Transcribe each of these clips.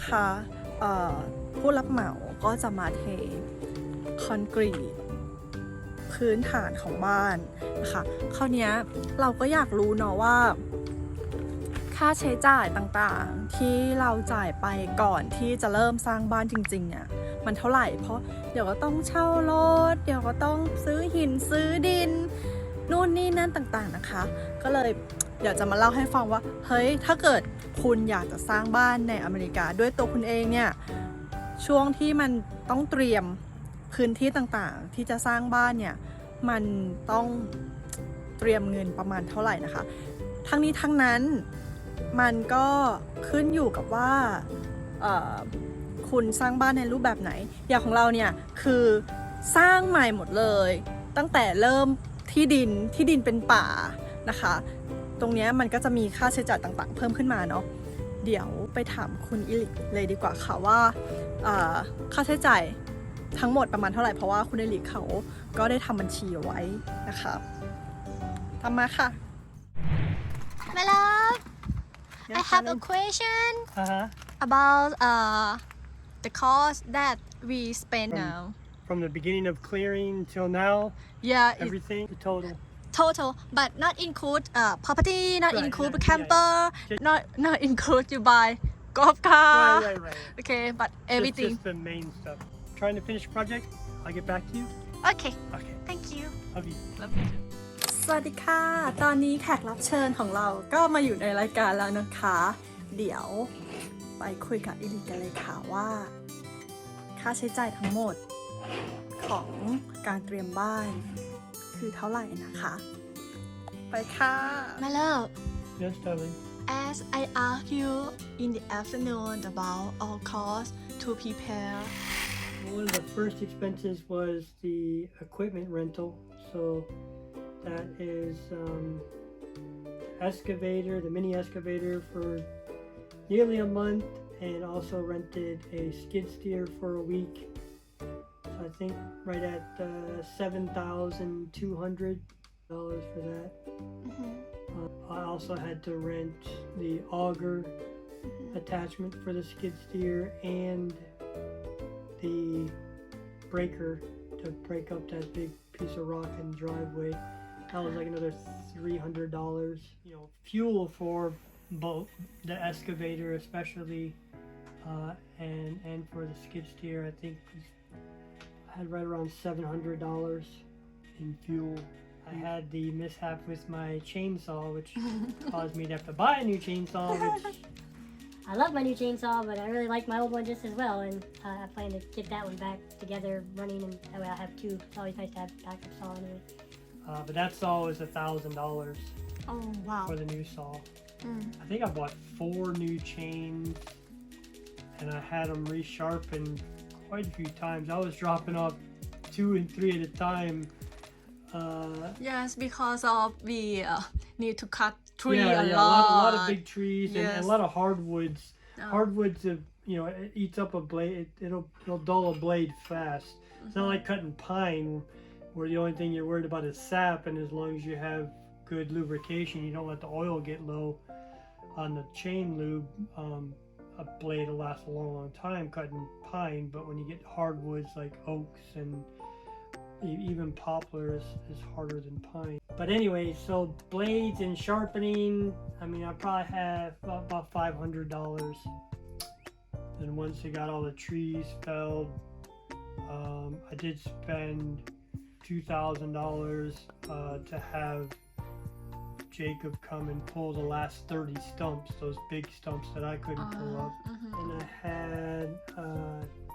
นะคะผู้รับเหมาก็จะมาเทคอนกรีตพื้นฐานของบ้านนะคะคราวนี้เราก็อยากรู้เนาะว่าค่าใช้จ่ายต่างๆที่เราจ่ายไปก่อนที่จะเริ่มสร้างบ้านจริงๆเนี่ยมันเท่าไหร่เพราะเดี๋ยวก็ต้องเช่ารถเดี๋ยวก็ต้องซื้อหินซื้อดินนู่นนี่นั่นต่างๆนะคะก็เลยเดี๋ยวจะมาเล่าให้ฟังว่าเฮ้ยถ้าเกิดคุณอยากจะสร้างบ้านในอเมริกาด้วยตัวคุณเองเนี่ยช่วงที่มันต้องเตรียมพื้นที่ต่างๆที่จะสร้างบ้านเนี่ยมันต้องเตรียมเงินประมาณเท่าไหร่นะคะทั้งนี้ทั้งนั้นมันก็ขึ้นอยู่กับว่าคุณสร้างบ้านในรูปแบบไหนอย่างของเราเนี่ยคือสร้างใหม่หมดเลยตั้งแต่เริ่มที่ดินเป็นป่านะคะตรงนี้มันก็จะมีค่าใช้จ่ายต่างๆเพิ่มขึ้นมาเนาะเดี๋ยวไปถามคุณอิลิกเลยดีกว่าค่ะว่าค่าใช้จ่ายทั้งหมดประมาณเท่าไหร่เพราะว่าคุณอิลิกเขาก็ได้ทำบัญชีเอาไว้นะคะทำมาค่ะ My love, I have a question about the cost that we spend now. From the beginning of clearing till now, Yeah, everything, the total. total, but not include property, not Right, include yeah, camper, yeah. not include you buy golf car. Right. Okay, but everything. Just the main stuff. Trying to finish project. I'll get back to you. Okay, Okay. thank you. Love you. Love you. สวัสดีค่ะตอนนี้แขกรับเชิญของเราก็มาอยู่ในรายการแล้วนะคะเดี๋ยวไปคุยกับอิลิกันเลยค่ะว่าค่าใช้จ่ายทั้งหมดของการเตรียมบ้านคือเท่าไหร่นะคะไปค่ะ My love, Yes, darling. as I asked you in the afternoon about our cost to prepare. One of the first expenses was the equipment rental. So that is excavator, the mini excavator for nearly a month, and also rented a skid steer for a week. So I think right at $7,200 for that. I also had to rent the auger attachment for the skid steer and the breaker to break up that big piece of rock in the driveway. That was like another $300. You know, fuel for both the excavator, especially, and for the skid steer. I think I had right around $700 in fuel. I had the mishap with my chainsaw, which caused me to have to buy a new chainsaw. Which I love my new chainsaw, but I really like my old one just as well, and I plan to get that one back together running, and that way I'll have two. It's always nice to have backup saw anyway. but that saw was $1,000 Oh wow. for the new saw. I think I bought 4 new chains, and I had them resharpened quite a few times. I was dropping off 2 and 3 at a time. Yes, because of we need to cut tree Yeah, a yeah, lot. a lot of big trees and Yes. a lot of hardwoods. Oh. Hardwoods, it eats up a blade. It'll dull a blade fast. It's not like cutting pine, where the only thing you're worried about is sap, and as long as you have good lubrication, you don't let the oil get low on the chain lube. A blade will last a long, long time cutting pine, but when you get hardwoods like oaks and even poplar is harder than pine. But anyway, so blades and sharpening, I mean, I probably have about $500. And once I got all the trees felled, I did spend $2,000 to have Jacob come and pull the last 30 stumps, those big stumps that I couldn't pull up. And I had,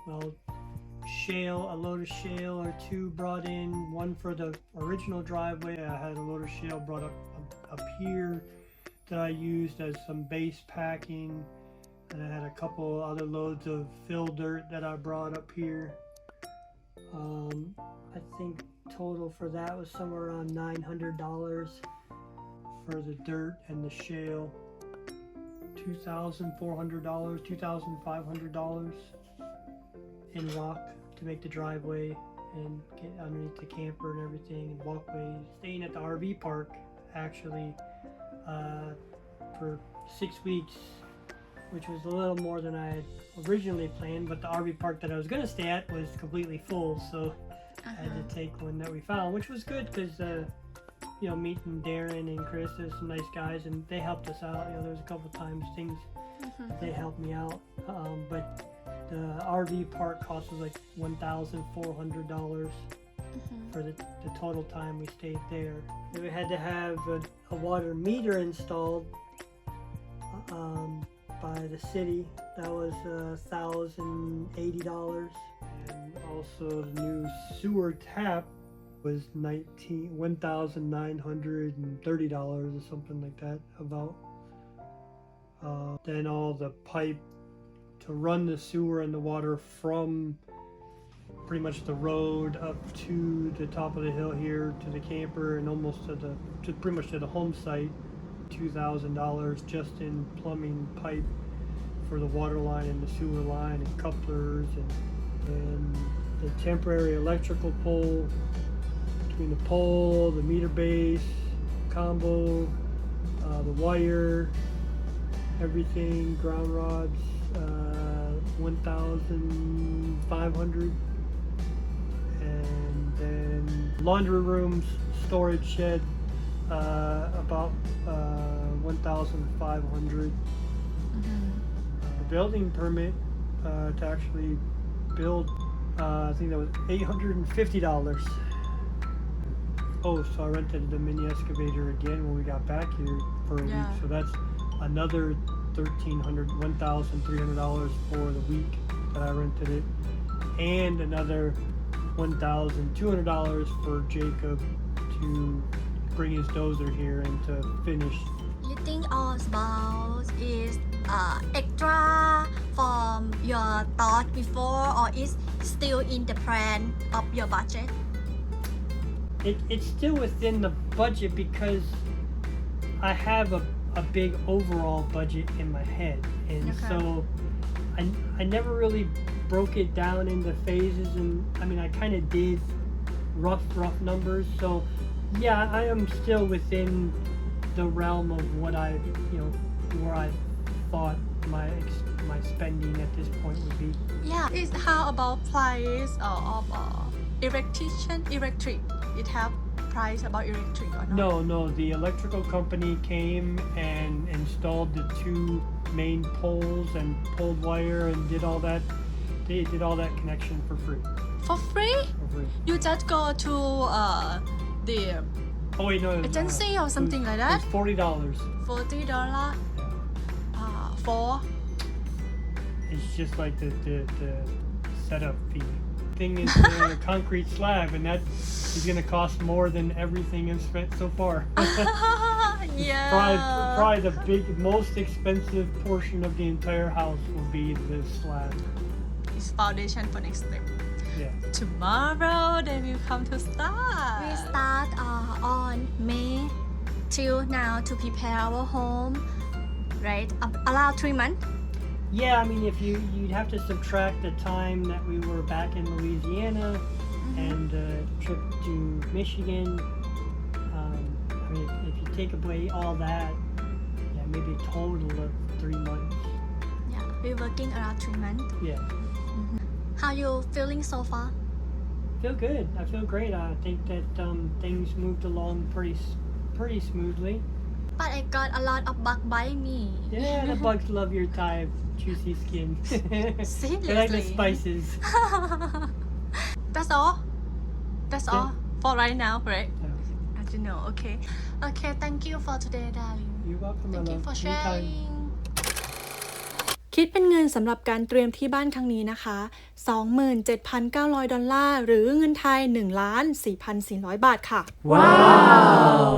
a load of shale or 2 brought in, one for the original driveway. I had a load of shale brought up here that I used as some base packing, and I had a couple other loads of fill dirt that I brought up here. I think total for that was somewhere around $900 for the dirt and the shale. $2,400, $2,500 in rock to make the driveway and get underneath the camper and everything, and walkways. Staying at the RV park actually for 6 weeks which was a little more than I had originally planned, but the RV park that I was going to stay at was completely full, so I had to take one that we found, which was good because, you know, meeting Darren and Chris, there's some nice guys, and they helped us out. You know, there was a couple times things they helped me out, but the RV park cost us like $1,400 for the total time we stayed there. We had to have a water meter installed by the city. That was $1,080, and also the new sewer tap was $1,930 or something like that. About then all the pipe to run the sewer and the water from pretty much the road up to the top of the hill here to the camper and almost to pretty much to the home site. $2,000 just in plumbing pipe for the water line and the sewer line and couplers and the temporary electrical pole, between the pole, the meter base, combo, the wire, everything, ground rods, 1,500, and then laundry rooms, storage shed, about 1,500. The building permit to actually build, I think that was $850. Oh, so I rented the mini excavator again when we got back here for a week. So that's another $1,300 for the week that I rented it, and another $1,200 for Jacob to bring his dozer here and to finish. You think all spouse is extra from your thought before, or is still in the plan of your budget? It's still within the budget because I have a big overall budget in my head, and so I never really broke it down into phases, and I mean I kind of did rough numbers, so yeah, I am still within the realm of what I, you know, where I thought my spending at this point would be. Yeah. Is how about price of electric? It have price about electric or not? No, the electrical company came and installed the two main poles and pulled wire and did all that. They did all that connection for free. For free? For free. You just go to the Oh wait, no. agency or something like that? It was $40. $40 for? It's just like the setup fee. Thing is a concrete slab, and that is going to cost more than everything I've spent so far. Yeah. Probably the most expensive portion of the entire house will be the slab. It's foundation for next step. Yeah. Tomorrow they will come to start. We start on May till now to prepare our home, right? Around 3 months. Yeah, I mean, if you'd have to subtract the time that we were back in Louisiana and the trip to Michigan. I mean, if you take away all that, yeah, maybe a total of 3 months. Yeah, we're working around 3 months. Yeah. How you feeling so far? Feel good. I feel great. I think that things moved along pretty smoothly. But I got a lot of bug bite me. Yeah, the bugs love your Thai juicy skin. Seriously? They like the spices. That's all? That's all for right now, right? Yeah. As you know, okay. Okay, thank you for today, darling. You're welcome, my Thank you love. for Anytime. sharing. คิดเป็นเงินสำหรับการเตรียมที่บ้านครั้งนี้นะคะ $27,900 หรือเงินไทย 1,4,400 บาทค่ะ Wow!